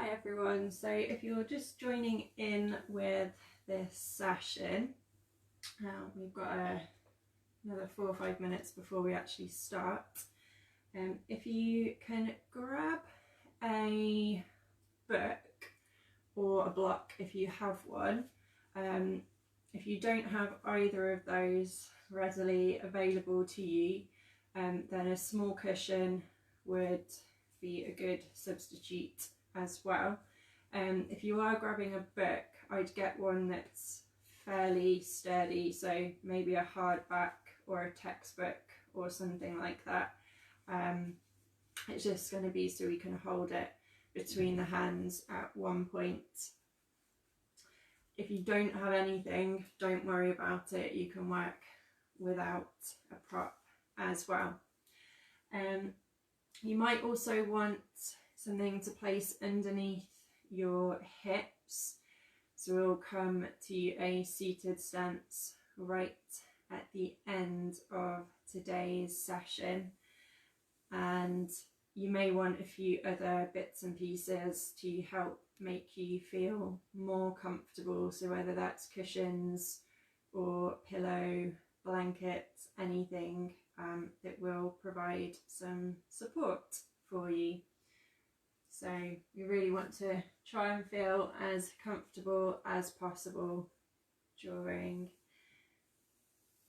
Hi everyone, so if you're just joining in with this session, we've got another 4 or 5 minutes before we actually start. If you can grab a book or a block if you have one, if you don't have either of those readily available to you, then a small cushion would be a good substitute as well. If you are grabbing a book, I'd get one that's fairly sturdy, so maybe a hardback or a textbook or something like that. It's just going to be so we can hold it between the hands at one point. If you don't have anything, don't worry about it, you can work without a prop as well. You might also want something to place underneath your hips, so we'll come to a seated stance right at the end of today's session, and you may want a few other bits and pieces to help make you feel more comfortable, so whether that's cushions or pillow, blankets, anything that will provide some support for you. So we really want to try and feel as comfortable as possible during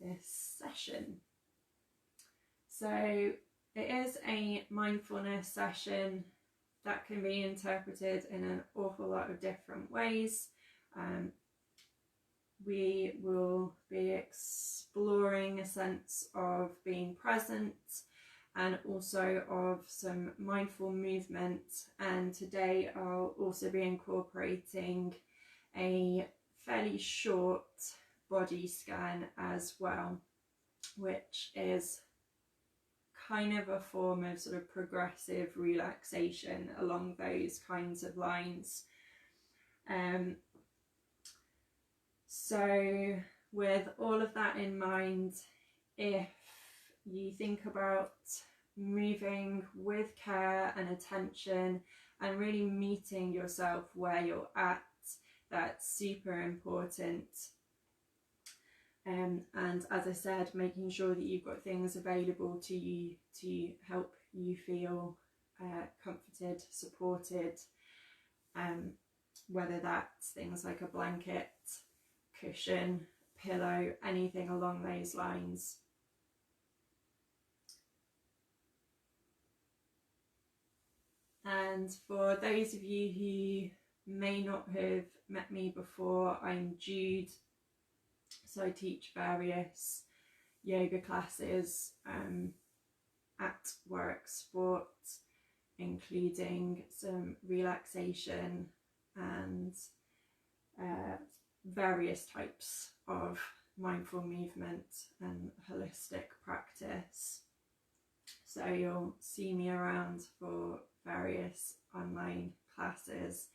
this session. So it is a mindfulness session that can be interpreted in an awful lot of different ways. We will be exploring a sense of being present and also of some mindful movement, and today I'll also be incorporating a fairly short body scan as well, which is kind of a form of sort of progressive relaxation along those kinds of lines. So with all of that in mind, if you think about moving with care and attention and really meeting yourself where you're at, that's super important. And as I said, making sure that you've got things available to you to help you feel comforted, supported, whether that's things like a blanket, cushion, pillow, anything along those lines. And for those of you who may not have met me before, I'm Jude. So I teach various yoga classes at work, sport, including some relaxation and various types of mindful movement and holistic practice. So you'll see me around for various online classes,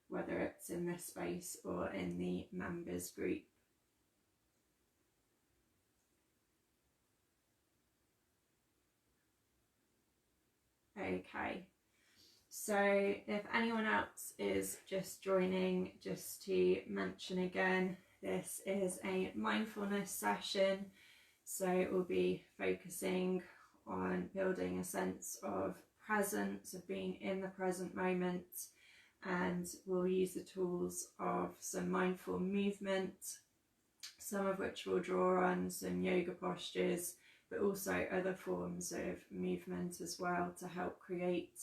whether it's in this space or in the members group. Okay, so if anyone else is just joining, just to mention again, this is a mindfulness session, so we'll be focusing on building a sense of presence, of being in the present moment, and we'll use the tools of some mindful movement, some of which will draw on some yoga postures, but also other forms of movement as well to help create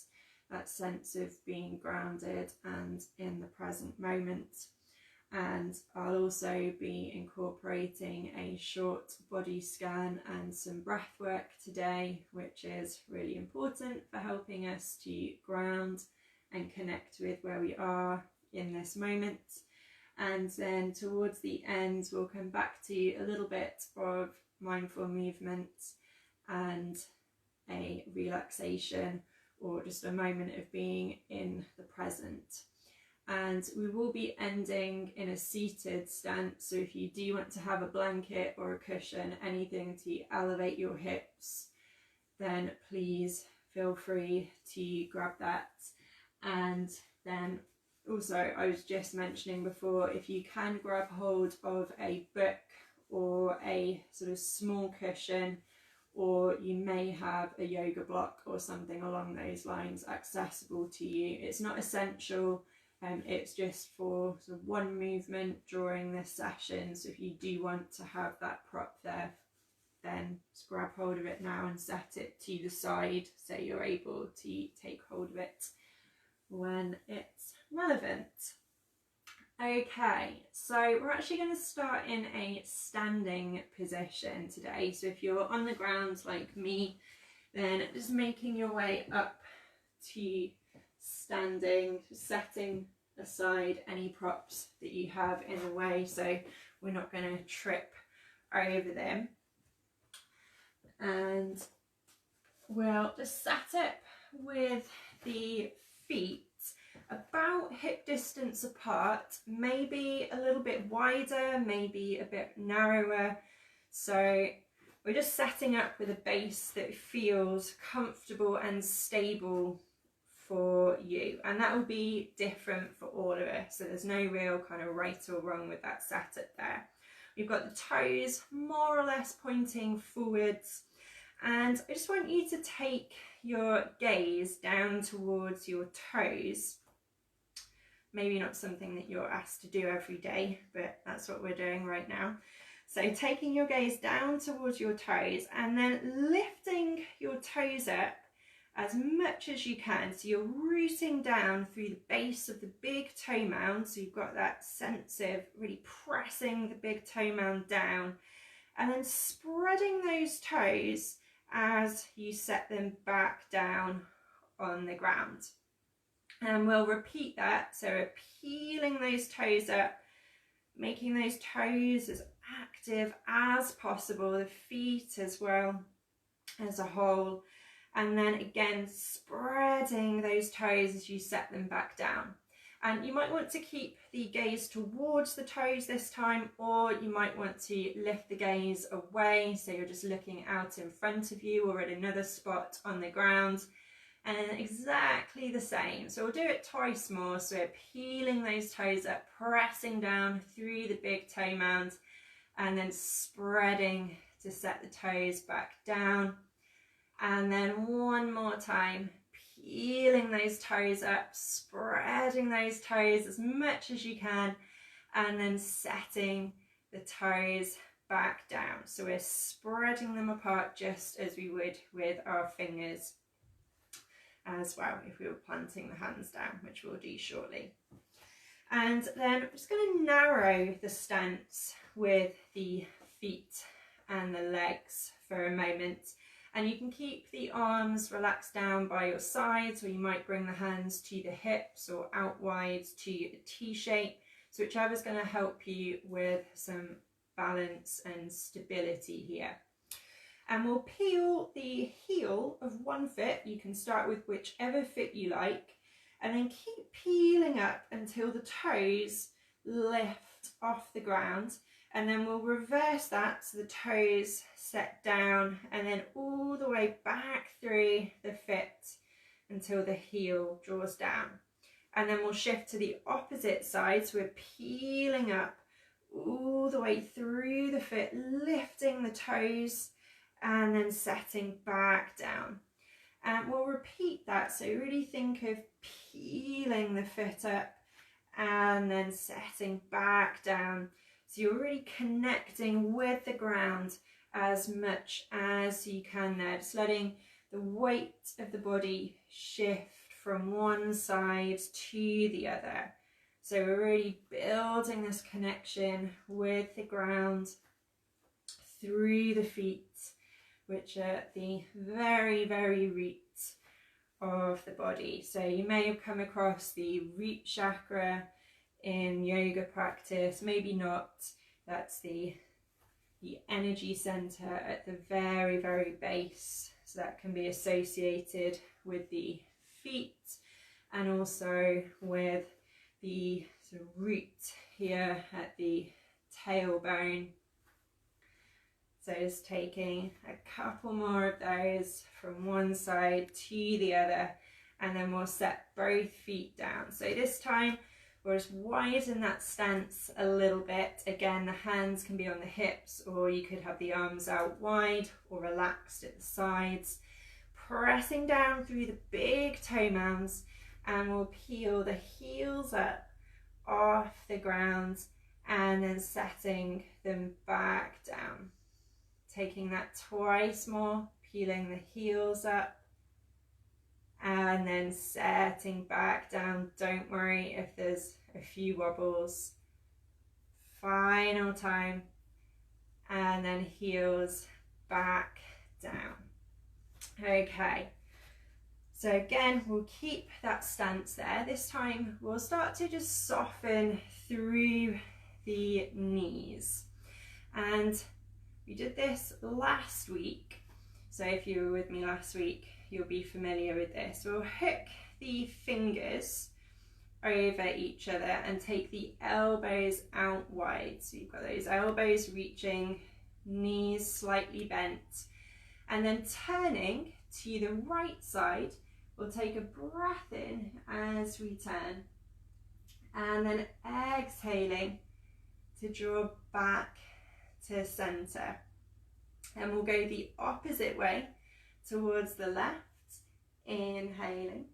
that sense of being grounded and in the present moment. And I'll also be incorporating a short body scan and some breath work today, which is really important for helping us to ground and connect with where we are in this moment. And then towards the end, we'll come back to a little bit of mindful movement and a relaxation, or just a moment of being in the present. And we will be ending in a seated stance, so if you do want to have a blanket or a cushion, anything to elevate your hips, then please feel free to grab that. And Then also, I was just mentioning before, if you can grab hold of a book or a sort of small cushion, or you may have a yoga block or something along those lines accessible to you. It's not essential, it's just for sort of one movement during this session. So if you do want to have that prop there, then just grab hold of it now and set it to the side so you're able to take hold of it when it's relevant. Okay, so we're actually going to start in a standing position today. So if you're on the ground like me, then just making your way up to standing, setting aside any props that you have in the way, so we're not going to trip over them. And we'll just set it with the feet about hip distance apart, maybe a little bit wider, maybe a bit narrower. So we're just setting up with a base that feels comfortable and stable for you, and that will be different for all of us, so there's no real kind of right or wrong with that setup there. We've got the toes more or less pointing forwards, and I just want you to take your gaze down towards your toes. Maybe not something that you're asked to do every day, but that's what we're doing right now. So taking your gaze down towards your toes and then lifting your toes up as much as you can. So you're rooting down through the base of the big toe mound. So you've got that sense of really pressing the big toe mound down, and then spreading those toes as you set them back down on the ground. And we'll repeat that. So we're peeling those toes up, making those toes as active as possible, the feet as well as a whole. And then again, spreading those toes as you set them back down. And you might want to keep the gaze towards the toes this time, or you might want to lift the gaze away, so you're just looking out in front of you or at another spot on the ground. And then exactly the same. So we'll do it twice more. So we're peeling those toes up, pressing down through the big toe mound, and then spreading to set the toes back down. And then one more time, peeling those toes up, spreading those toes as much as you can, and then setting the toes back down. So we're spreading them apart just as we would with our fingers as well if we were planting the hands down, which we'll do shortly. And then I'm just going to narrow the stance with the feet and the legs for a moment. And you can keep the arms relaxed down by your sides, or you might bring the hands to the hips or out wide to a T shape. So whichever is going to help you with some balance and stability here. And we'll peel the heel of one foot. You can start with whichever foot you like, and then keep peeling up until the toes lift off the ground. And then we'll reverse that so the toes set down, and then all the way back through the foot until the heel draws down. And then we'll shift to the opposite side. So we're peeling up all the way through the foot, lifting the toes, and then setting back down. And we'll repeat that. So really think of peeling the foot up and then setting back down. So you're really connecting with the ground as much as you can there, just letting the weight of the body shift from one side to the other. So we're really building this connection with the ground through the feet, which are the very, very root of the body. So you may have come across the root chakra in yoga practice, maybe not. That's the energy center at the very, very base. So that can be associated with the feet and also with the sort of root here at the tailbone. So just taking a couple more of those from one side to the other, and then we'll set both feet down. So this time we'll just widen that stance a little bit. Again, the hands can be on the hips, or you could have the arms out wide or relaxed at the sides. Pressing down through the big toe mounds, and we'll peel the heels up off the ground and then setting them back down. Taking that twice more, peeling the heels up and then setting back down. Don't worry if there's a few wobbles. Final time, and then heels back down. Okay, so again, we'll keep that stance there. This time we'll start to just soften through the knees, and we did this last week, so if you were with me last week you'll be familiar with this. We'll hook the fingers over each other and take the elbows out wide, so you've got those elbows reaching, knees slightly bent, and then turning to the right side, we'll take a breath in as we turn, and then exhaling to draw back to center. And we'll go the opposite way towards the left, inhaling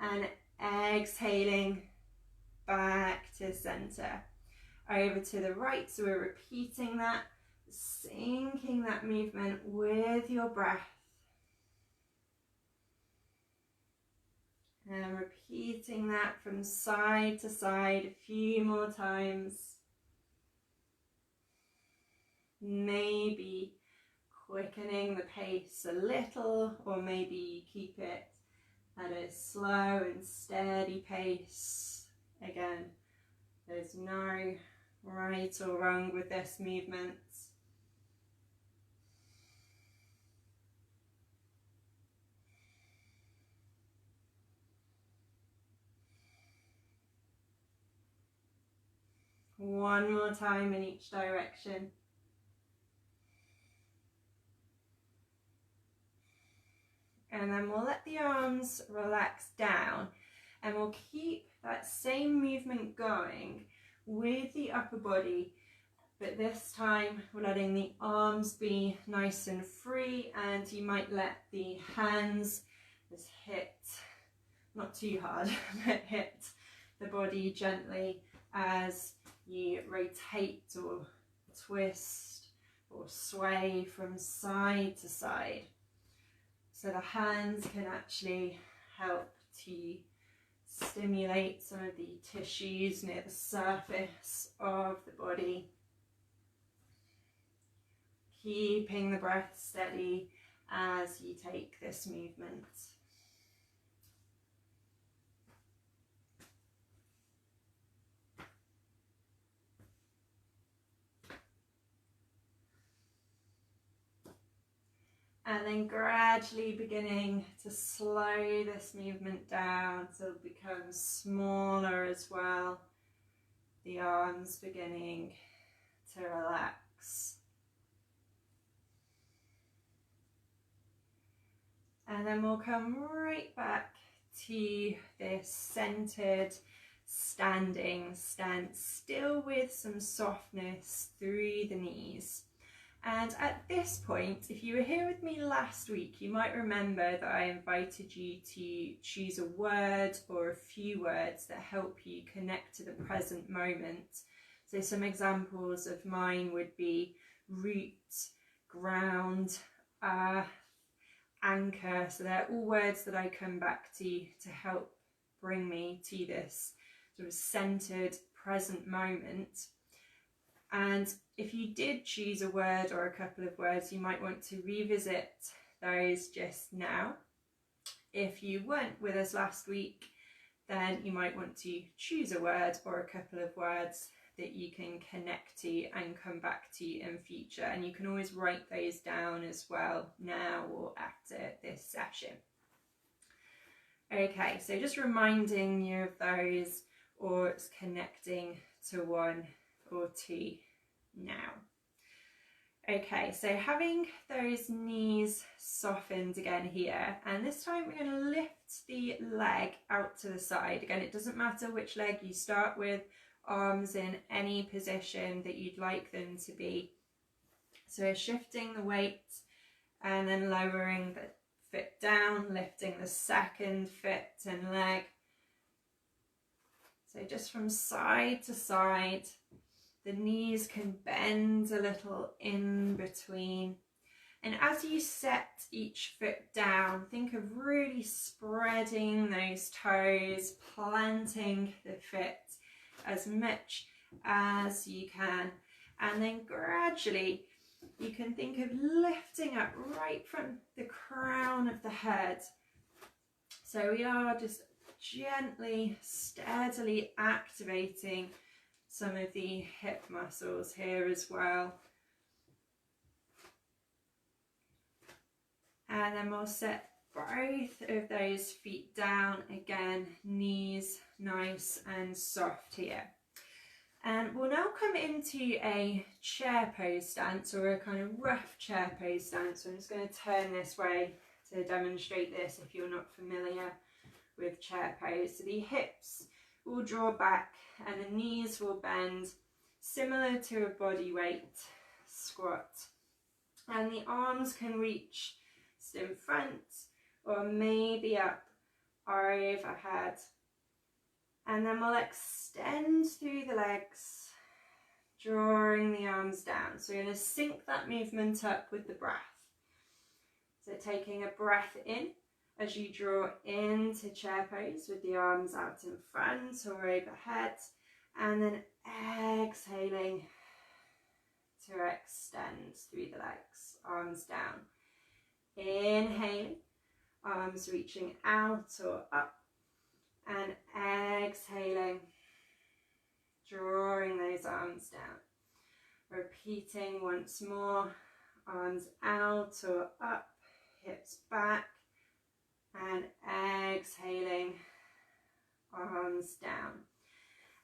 and exhaling back to center. Over to the right, so we're repeating that, syncing that movement with your breath. And repeating that from side to side a few more times. Maybe quickening the pace a little, or maybe you keep it at a slow and steady pace. Again, there's no right or wrong with this movement. One more time in each direction. And then we'll let the arms relax down, and we'll keep that same movement going with the upper body, but this time we're letting the arms be nice and free, and you might let the hands just hit, not too hard, but hit the body gently as you rotate or twist or sway from side to side. So the hands can actually help to stimulate some of the tissues near the surface of the body. Keeping the breath steady as you take this movement. And then gradually beginning to slow this movement down so it becomes smaller as well. The arms beginning to relax. And then we'll come right back to this centered standing stance, still with some softness through the knees. And at this point, if you were here with me last week, you might remember that I invited you to choose a word or a few words that help you connect to the present moment. So some examples of mine would be root, ground, anchor. So they're all words that I come back to help bring me to this sort of centered present moment. And if you did choose a word or a couple of words, you might want to revisit those just now. If you weren't with us last week, then you might want to choose a word or a couple of words that you can connect to and come back to in future. And you can always write those down as well now or after this session. Okay, so just reminding you of those, or it's connecting to one or two now. Okay, so having those knees softened again here, and this time we're going to lift the leg out to the side. Again, it doesn't matter which leg you start with, arms in any position that you'd like them to be. So shifting the weight and then lowering the foot down, lifting the second foot and leg. So just from side to side. The knees can bend a little in between. And as you set each foot down, think of really spreading those toes, planting the foot as much as you can. And then gradually you can think of lifting up right from the crown of the head. So we are just gently, steadily activating some of the hip muscles here as well. And then we'll set both of those feet down again, knees nice and soft here. And we'll now come into a chair pose stance, or a kind of rough chair pose stance. So I'm just going to turn this way to demonstrate this if you're not familiar with chair pose. So the hips will draw back and the knees will bend, similar to a body weight squat. And the arms can reach in front or maybe up or overhead. And then we'll extend through the legs, drawing the arms down. So we're going to sync that movement up with the breath. So taking a breath in as you draw into chair pose with the arms out in front or overhead, and then exhaling to extend through the legs, arms down. Inhaling, arms reaching out or up, and exhaling, drawing those arms down. Repeating once more, arms out or up, hips back, and exhaling, arms down.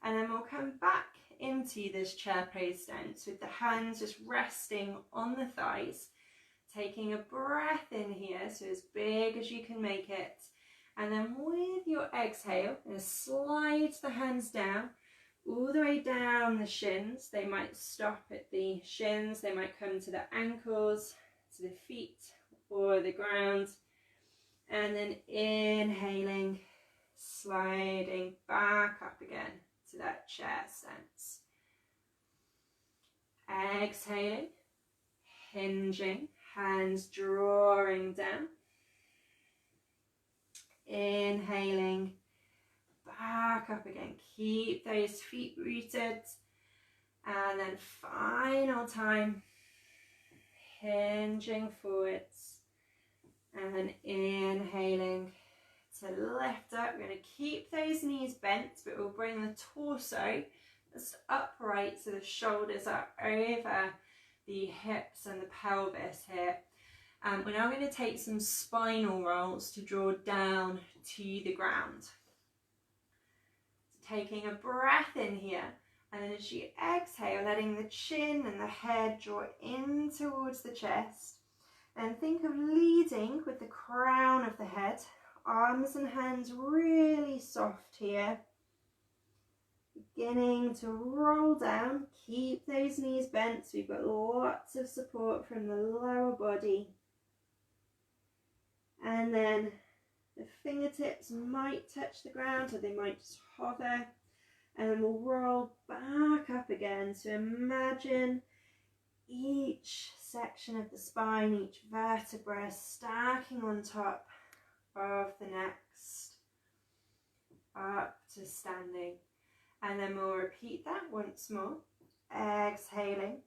And then we'll come back into this chair pose stance with the hands just resting on the thighs, taking a breath in here, so as big as you can make it. And then with your exhale, you're going to slide the hands down, all the way down the shins. They might stop at the shins, they might come to the ankles, to the feet or the ground. And then inhaling, sliding back up again to that chair stance. Exhaling, hinging, hands drawing down. Inhaling, back up again. Keep those feet rooted. And then final time, hinging forwards. And then inhaling to lift up. We're going to keep those knees bent, but we'll bring the torso just upright so the shoulders are over the hips and the pelvis here. We're now going to take some spinal rolls to draw down to the ground. So taking a breath in here, and then as you exhale, letting the chin and the head draw in towards the chest. And think of leading with the crown of the head, arms and hands really soft here. Beginning to roll down, keep those knees bent so we've got lots of support from the lower body. And then the fingertips might touch the ground or they might just hover. And then we'll roll back up again. So imagine each section of the spine, each vertebra stacking on top of the next, up to standing. And then we'll repeat that once more. Exhaling,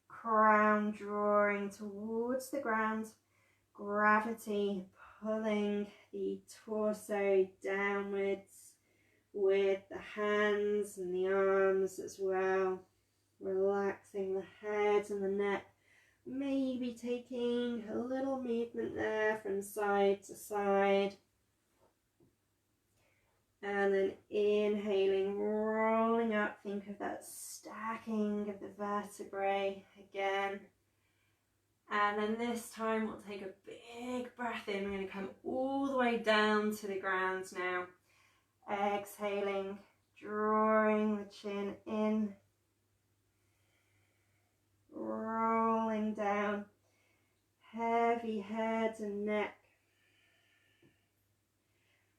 crown drawing towards the ground, gravity pulling the torso downwards with the hands and the arms as well. Relaxing the head and the neck, maybe taking a little movement there from side to side. And then inhaling, rolling up, think of that stacking of the vertebrae again. And then this time we'll take a big breath in. We're going to come all the way down to the ground now. Exhaling, drawing the chin in, rolling down, heavy head and neck.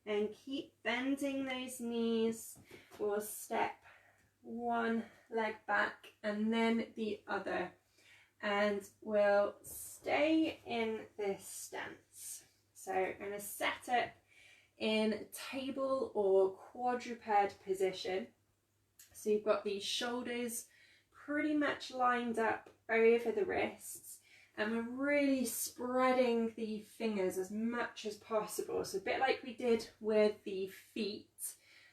And keep bending those knees. We'll step one leg back and then the other. And we'll stay in this stance. So I'm going to set it in table or quadruped position. So you've got these shoulders pretty much lined up over the wrists, and we're really spreading the fingers as much as possible. So a bit like we did with the feet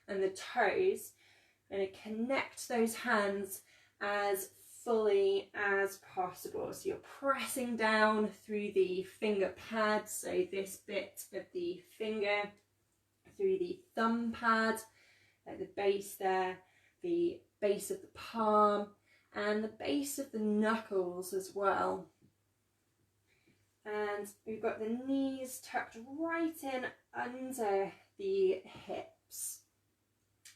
and the toes, I'm going to connect those hands as fully as possible. So you're pressing down through the finger pads, so this bit of the finger, through the thumb pad at the base there, the base of the palm, and the base of the knuckles as well. And we've got the knees tucked right in under the hips.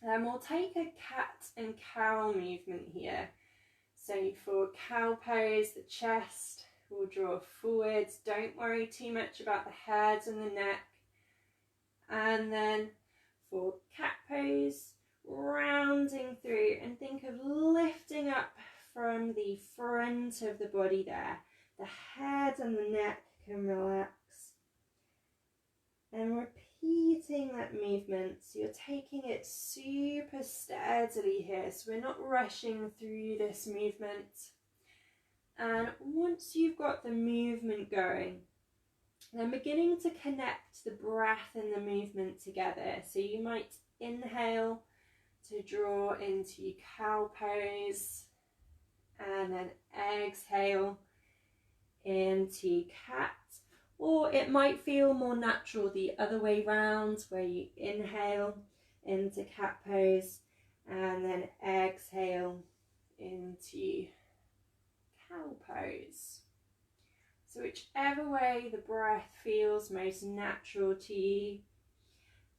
Then we'll take a cat and cow movement here. So for cow pose, the chest will draw forwards. Don't worry too much about the head and the neck. And then for cat pose, rounding through, and think of lifting up from the front of the body there. The head and the neck can relax. And repeating that movement, so you're taking it super steadily here, so we're not rushing through this movement. And once you've got the movement going, then beginning to connect the breath and the movement together. So you might inhale to draw into cow pose, and then exhale into cat. Or it might feel more natural the other way round, where you inhale into cat pose and then exhale into cow pose. So whichever way the breath feels most natural to you,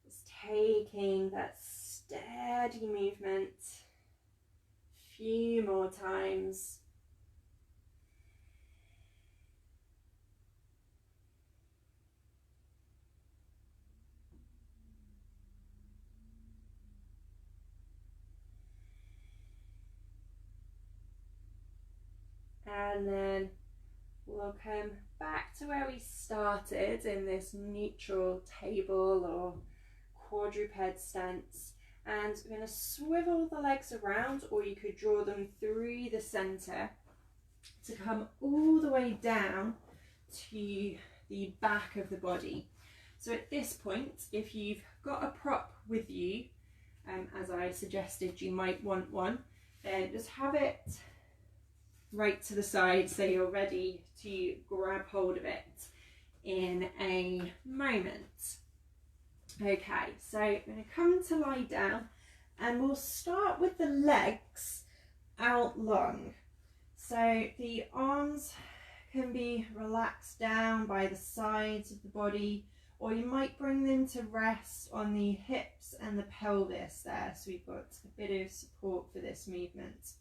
just taking that steady movement a few more times. And then we'll come back to where we started in this neutral table or quadruped stance. And we're going to swivel the legs around, or you could draw them through the centre to come all the way down to the back of the body. So at this point, if you've got a prop with you, as I suggested you might want one, then just have it right to the side so you're ready to grab hold of it in a moment. Okay, so I'm going to come to lie down, and we'll start with the legs out long. So the arms can be relaxed down by the sides of the body, or you might bring them to rest on the hips and the pelvis there, so we've got a bit of support for this movement.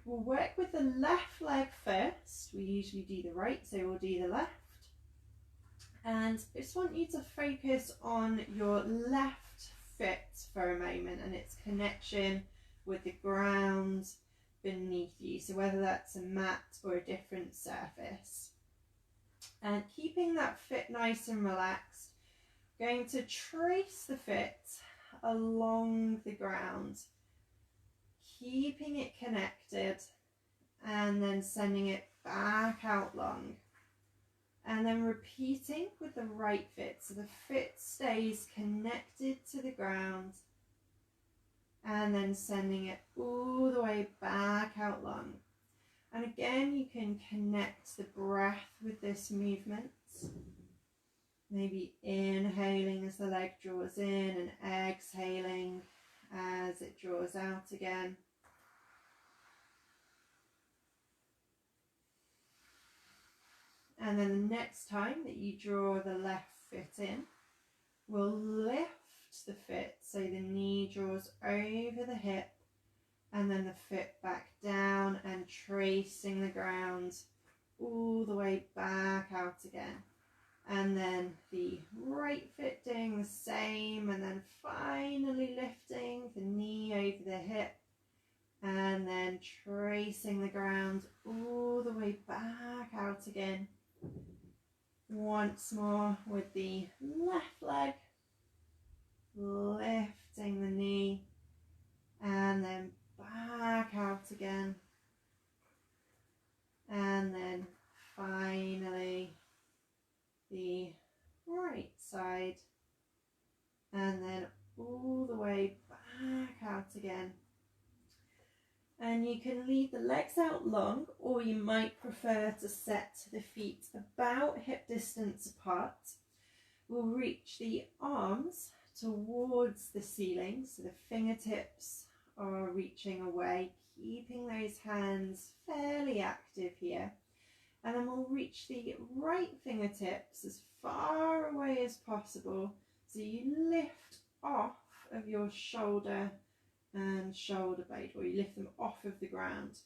We'll work with the left leg first. We usually do the right, so we'll do the left. And I just want you to focus on your left foot for a moment and its connection with the ground beneath you. So whether that's a mat or a different surface. And keeping that foot nice and relaxed, I'm going to trace the foot along the ground, keeping it connected, and then sending it back out long. And then repeating with the right foot, so the foot stays connected to the ground, and then sending it all the way back out long. And again, you can connect the breath with this movement. Maybe inhaling as the leg draws in and exhaling as it draws out again. And then the next time that you draw the left foot in, we'll lift the foot so the knee draws over the hip, and then the foot back down and tracing the ground all the way back out again. And then the right foot doing the same, and then finally lifting the knee over the hip, and then tracing the ground all the way back out again. Once more with the left leg, lifting the knee, and then back out again. And then finally the right side, and then all the way back out again. And you can leave the legs out long, or you might prefer to set the feet about hip distance apart. We'll reach the arms towards the ceiling, so the fingertips are reaching away, keeping those hands fairly active here. And then we'll reach the right fingertips as far away as possible, so you lift off of your shoulder and shoulder blade, or you lift them off of the ground,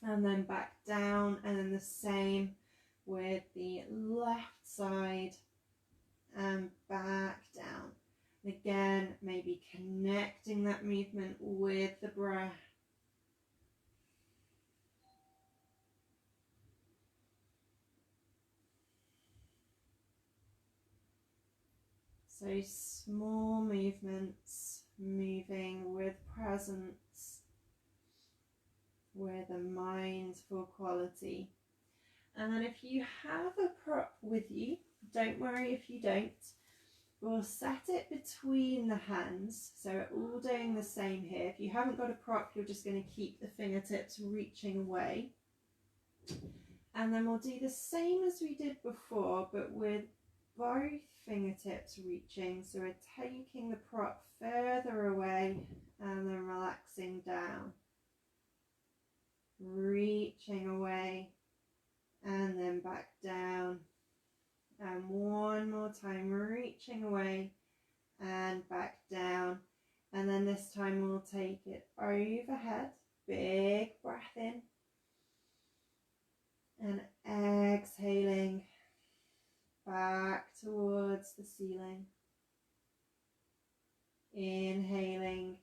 and then back down. And then the same with the left side, and back down. And again, maybe connecting that movement with the breath. So small movements, moving with presence, with a mindful quality. And then if you have a prop with you, don't worry if you don't, we'll set it between the hands, so we're all doing the same here. If you haven't got a prop, you're just going to keep the fingertips reaching away. And then we'll do the same as we did before, but with both fingertips reaching, so we're taking the prop further away and then relaxing down, reaching away and then back down, and one more time, reaching away and back down. And then this time we'll take it overhead, big breath in, and exhaling back towards the ceiling. Inhaling,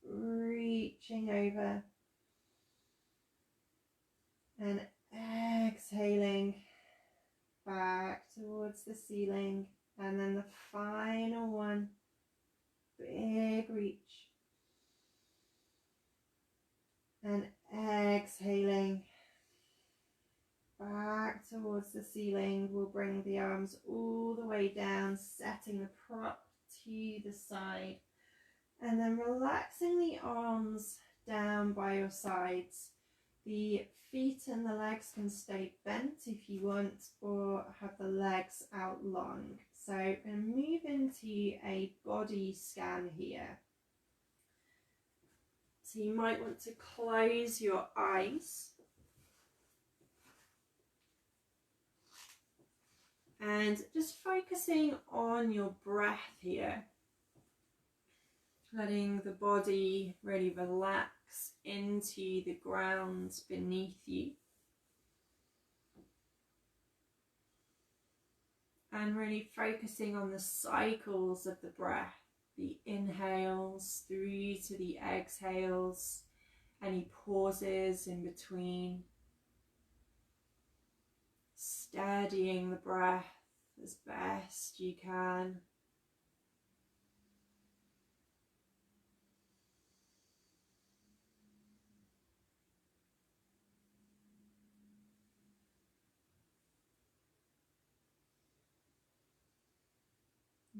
reaching over, and exhaling back towards the ceiling. And then the final one, big reach, and exhaling back towards the ceiling. We'll bring the arms all the way down, setting the prop to the side, and then relaxing the arms down by your sides. The feet and the legs can stay bent if you want, or have the legs out long. So I'm going to move into a body scan here. So you might want to close your eyes and just focusing on your breath here, letting the body really relax into the ground beneath you, and really focusing on the cycles of the breath, the inhales through to the exhales, any pauses in between, steadying the breath as best you can.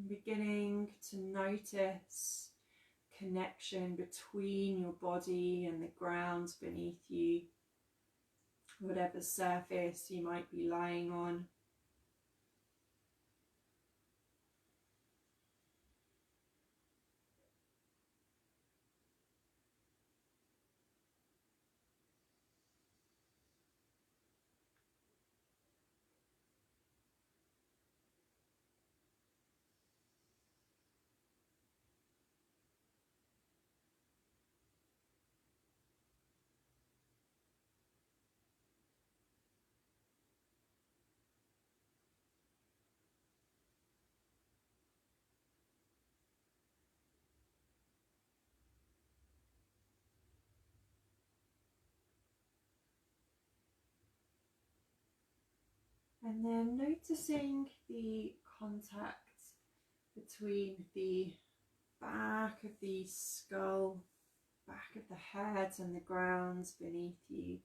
Beginning to notice connection between your body and the ground beneath you, whatever surface you might be lying on. And then noticing the contact between the back of the skull, back of the head and the ground beneath you.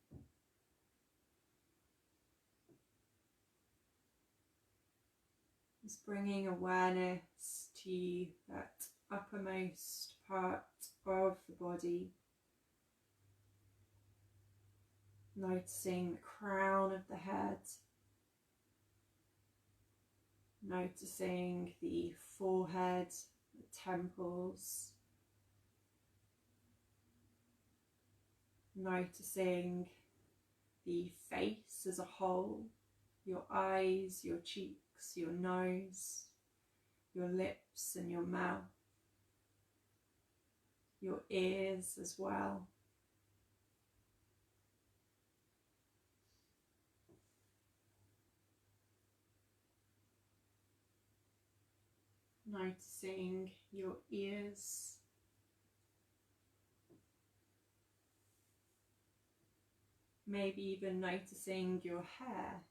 Just bringing awareness to that uppermost part of the body. Noticing the crown of the head. Noticing the forehead, the temples. Noticing the face as a whole, your eyes, your cheeks, your nose, your lips and your mouth, your ears as well. Noticing your ears, maybe even noticing your hair.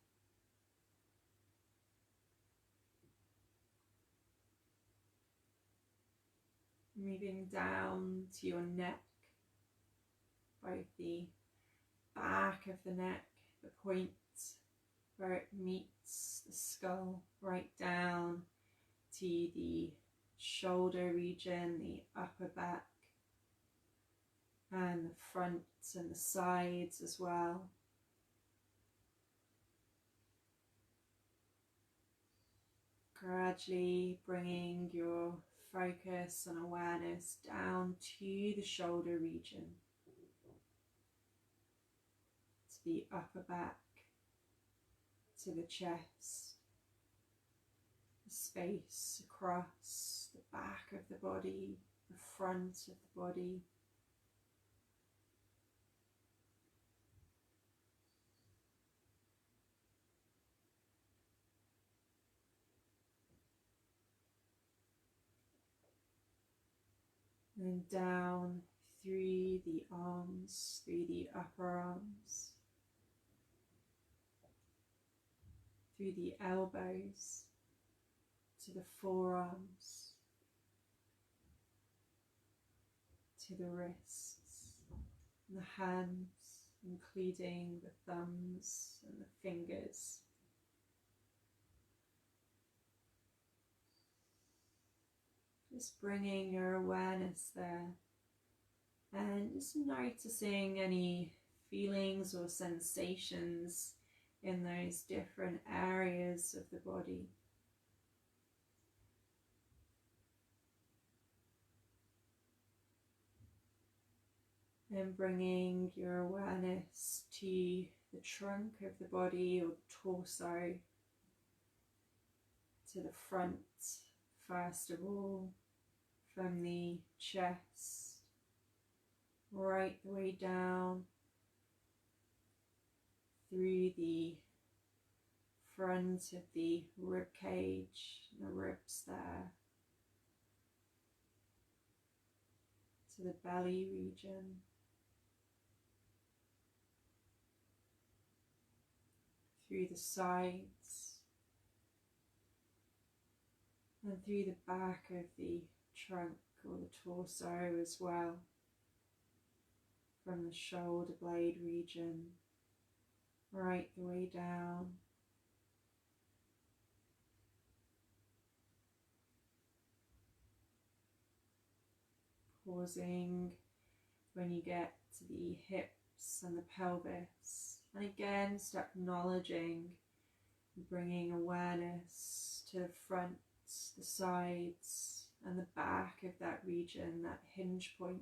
Moving down to your neck, both the back of the neck, the point where it meets the skull, right down to the shoulder region, the upper back, and the front and the sides as well. Gradually bringing your focus and awareness down to the shoulder region, to the upper back, to the chest, the space across the back of the body, the front of the body. And down through the arms, through the upper arms, through the elbows, to the forearms, to the wrists, and the hands, including the thumbs and the fingers. Just bringing your awareness there and just noticing any feelings or sensations in those different areas of the body. And bringing your awareness to the trunk of the body or the torso, to the front, first of all, from the chest, right the way down through the front of the rib cage, the ribs there, to the belly region, through the sides, and through the back of the trunk or the torso as well, from the shoulder blade region, right the way down, pausing when you get to the hips and the pelvis, and again just acknowledging, bringing awareness to the front, the sides and the back of that region, that hinge point,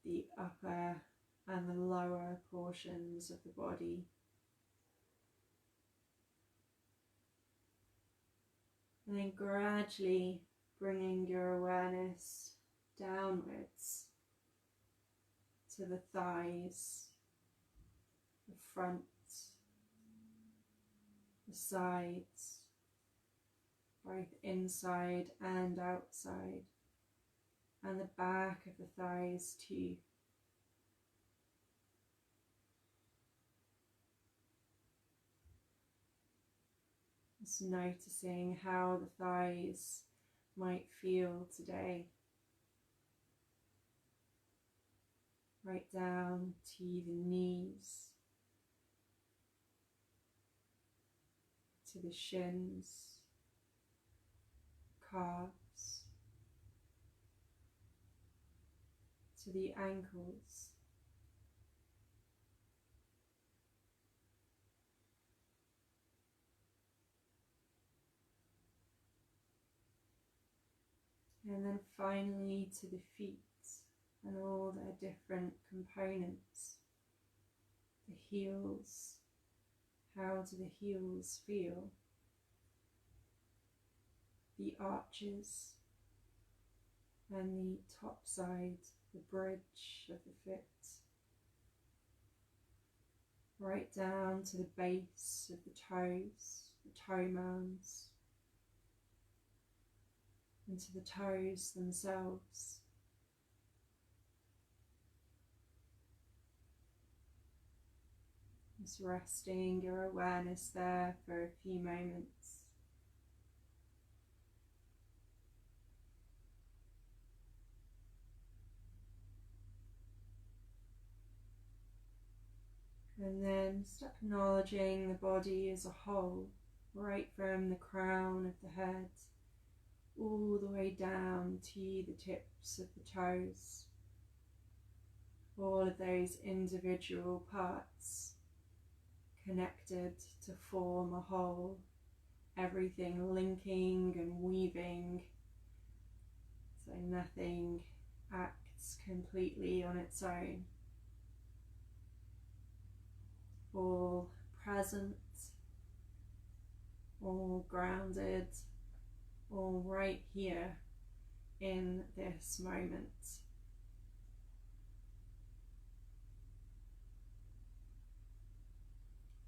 the upper and the lower portions of the body. And then gradually bringing your awareness downwards to the thighs, the front, the sides, both inside and outside, and the back of the thighs too. Just noticing how the thighs might feel today. Right down to the knees, to the shins, calves, to the ankles. And then finally to the feet and all their different components. The heels, how do the heels feel? The arches and the top side, the bridge of the foot, right down to the base of the toes, the toe mounds, and to the toes themselves. Just resting your awareness there for a few moments. And then just acknowledging the body as a whole, right from the crown of the head, all the way down to the tips of the toes. All of those individual parts connected to form a whole, everything linking and weaving, so nothing acts completely on its own. All present, all grounded, all right here in this moment.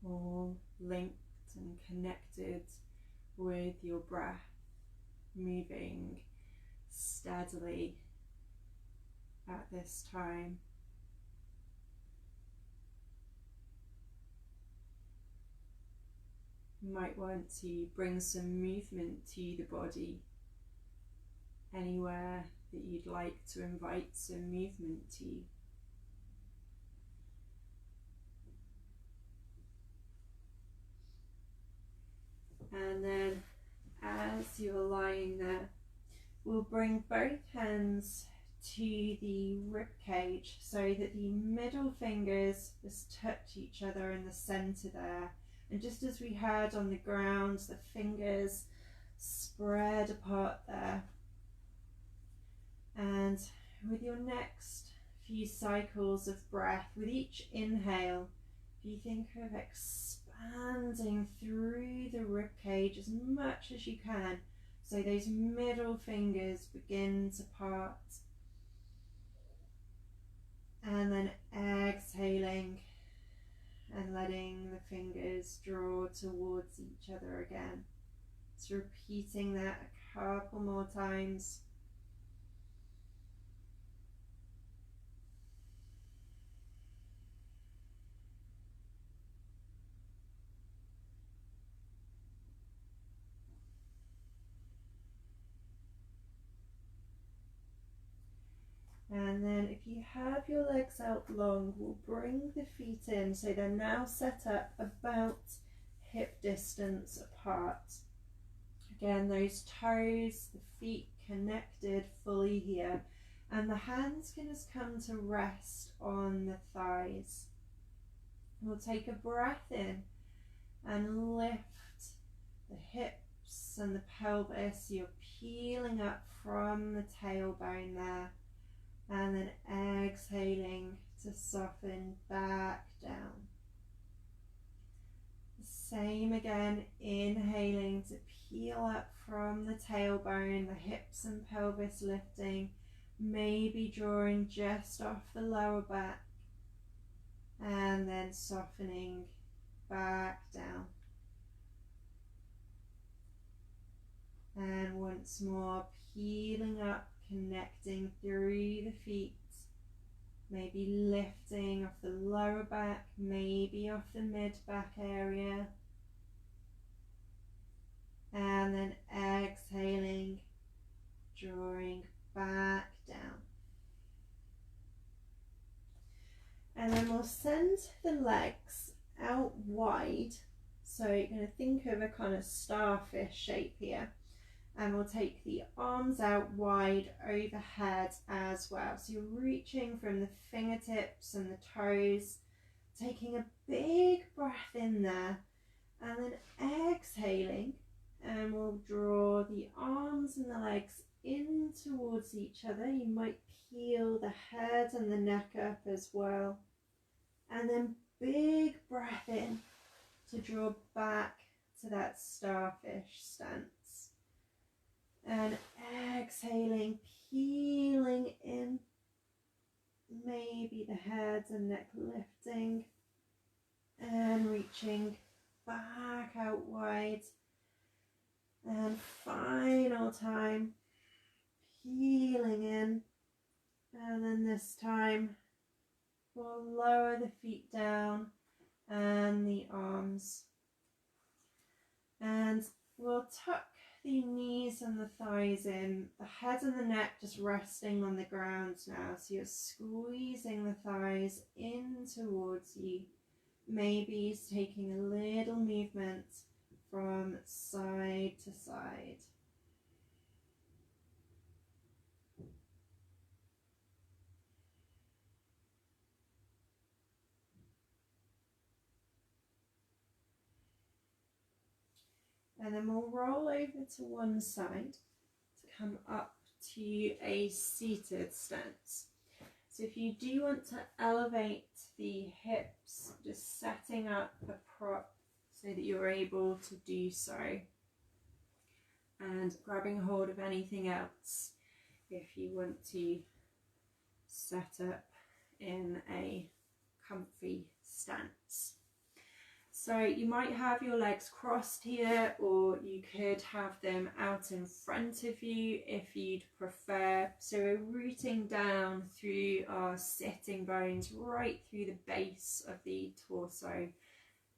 All linked and connected with your breath, moving steadily at this time. You might want to bring some movement to the body, anywhere that you'd like to invite some movement to. And then as you're lying there, we'll bring both hands to the rib cage so that the middle fingers just touch each other in the center there. And just as we had on the ground, the fingers spread apart there. And with your next few cycles of breath, with each inhale, if you think of expanding through the rib cage as much as you can, so those middle fingers begin to part. And then exhaling and letting the fingers draw towards each other again. So repeating that a couple more times. And then if you have your legs out long, we'll bring the feet in so they're now set up about hip distance apart. Again, those toes, the feet connected fully here. And the hands can just come to rest on the thighs. We'll take a breath in and lift the hips and the pelvis. You're peeling up from the tailbone there. And then exhaling to soften back down. Same again, inhaling to peel up from the tailbone, the hips and pelvis lifting, maybe drawing just off the lower back, and then softening back down. And once more, peeling up, connecting through the feet, maybe lifting off the lower back, maybe off the mid back area. the legs out wide. So you're going to think of a kind of starfish shape here. And we'll take the arms out wide overhead as well. So you're reaching from the fingertips and the toes, taking a big breath in there, and then exhaling. And we'll draw the arms and the legs in towards each other. You might peel the head and the neck up as well. And then big breath in to draw back to that starfish stance. And exhaling, peeling in, maybe the head and neck lifting, and reaching back out wide. And final time, peeling in, and then this time we'll lower the feet down and the arms, and we'll tuck the knees and the thighs in, the head and the neck just resting on the ground now. So you're squeezing the thighs in towards you, maybe taking a little movement from side to side. And then we'll roll over to one side to come up to a seated stance. So if you do want to elevate the hips, just setting up a prop so that you're able to do so, and grabbing hold of anything else if you want to set up in a comfy stance. So you might have your legs crossed here, or you could have them out in front of you if you'd prefer. So we're rooting down through our sitting bones, right through the base of the torso,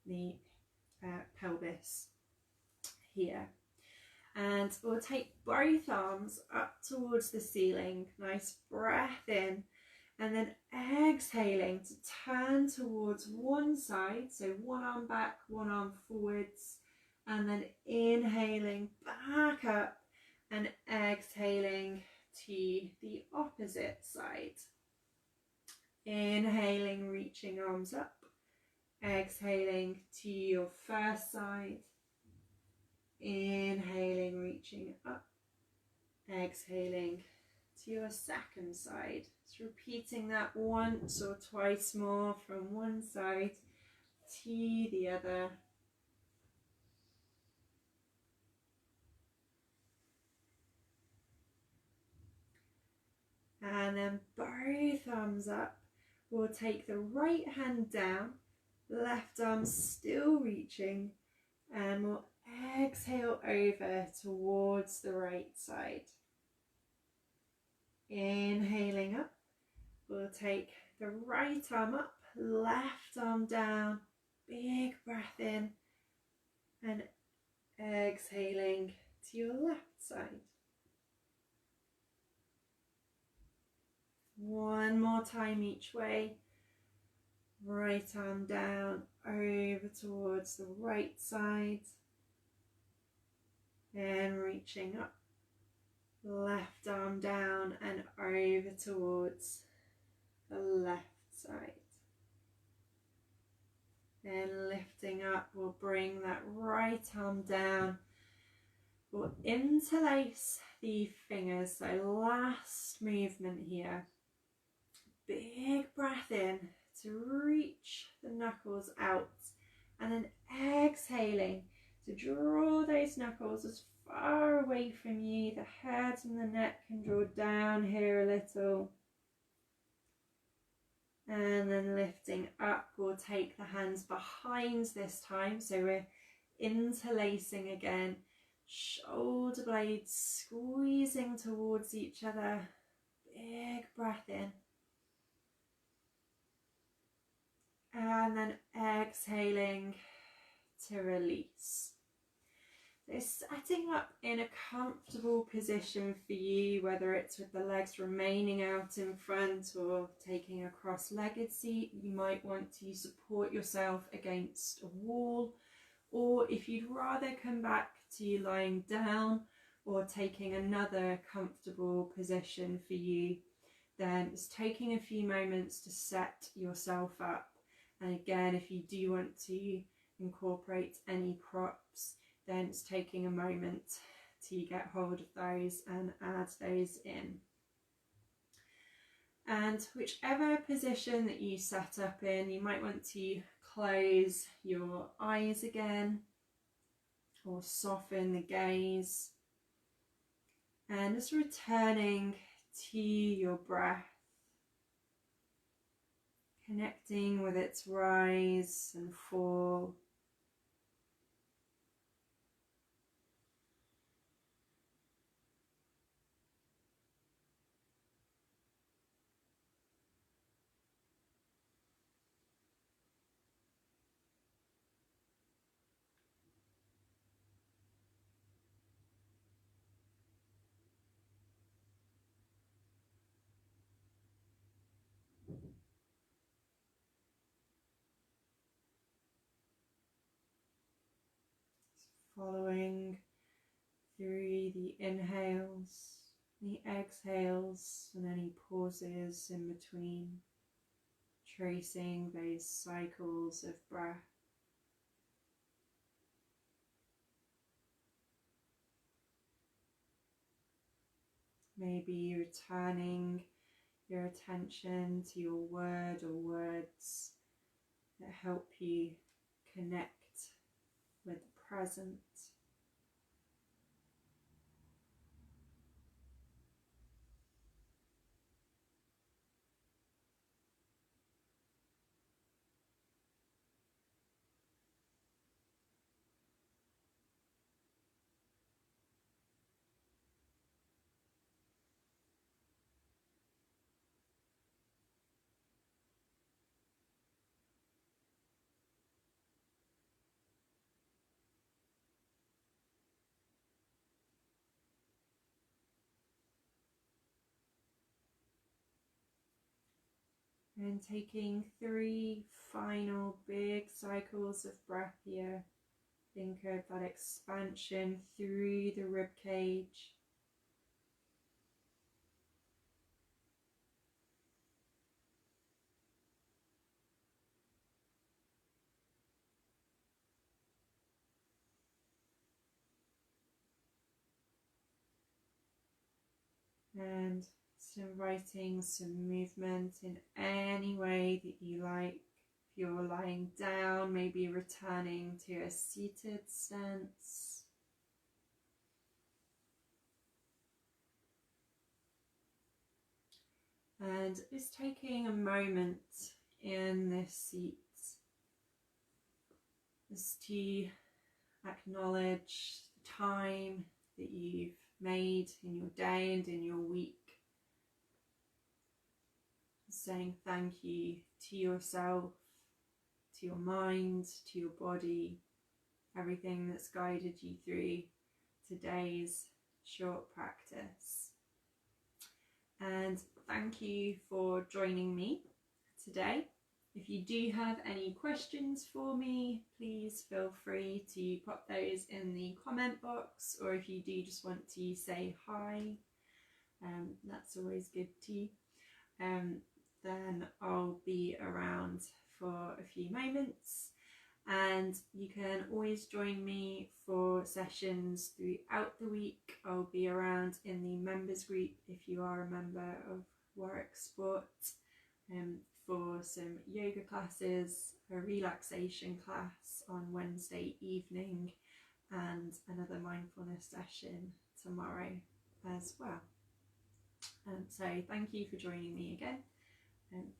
the pelvis here. And we'll take both arms up towards the ceiling, nice breath in, and then exhaling to turn towards one side, so one arm back, one arm forwards, and then inhaling back up and exhaling to the opposite side. Inhaling, reaching arms up, exhaling to your first side, inhaling, reaching up, exhaling to your second side. Just repeating that once or twice more from one side to the other. And then both arms up. We'll take the right hand down, left arm still reaching, and we'll exhale over towards the right side. Inhaling up, we'll take the right arm up, left arm down, big breath in, and exhaling to your left side. One more time each way. Right arm down, over towards the right side, and reaching up. Left arm down and over towards the left side. Then lifting up, we'll bring that right arm down. We'll interlace the fingers, so last movement here. Big breath in to reach the knuckles out, and then exhaling to draw those knuckles as far away from you. The head and the neck can draw down here a little. And then lifting up, we'll take the hands behind this time. So we're interlacing again. Shoulder blades squeezing towards each other. Big breath in. And then exhaling to release. So is setting up in a comfortable position for you, whether it's with the legs remaining out in front or taking a cross-legged seat. You might want to support yourself against a wall, or if you'd rather come back to lying down or taking another comfortable position for you, then it's taking a few moments to set yourself up. And again, if you do want to incorporate any props, then it's taking a moment to get hold of those and add those in. And whichever position that you set up in, you might want to close your eyes again or soften the gaze, and just returning to your breath, connecting with its rise and fall. Following through the inhales, the exhales, and any pauses in between, tracing those cycles of breath. Maybe returning your attention to your word or words that help you connect with the present. And taking 3 final big cycles of breath here. Think of that expansion through the rib cage. And just inviting some movement in any way that you like. If you're lying down, maybe returning to a seated stance. And just taking a moment in this seat just to acknowledge the time that you've made in your day and in your week. Saying thank you to yourself, to your mind, to your body, everything that's guided you through today's short practice. And thank you for joining me today. If you do have any questions for me, please feel free to pop those in the comment box, or if you do just want to say hi, that's always good too. Then I'll be around for a few moments, and you can always join me for sessions throughout the week. I'll be around in the members group if you are a member of Warwick Sport, for some yoga classes, a relaxation class on Wednesday evening, and another mindfulness session tomorrow as well. So thank you for joining me again,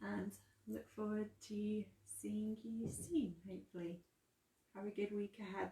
and look forward to seeing you soon, hopefully. Have a good week ahead.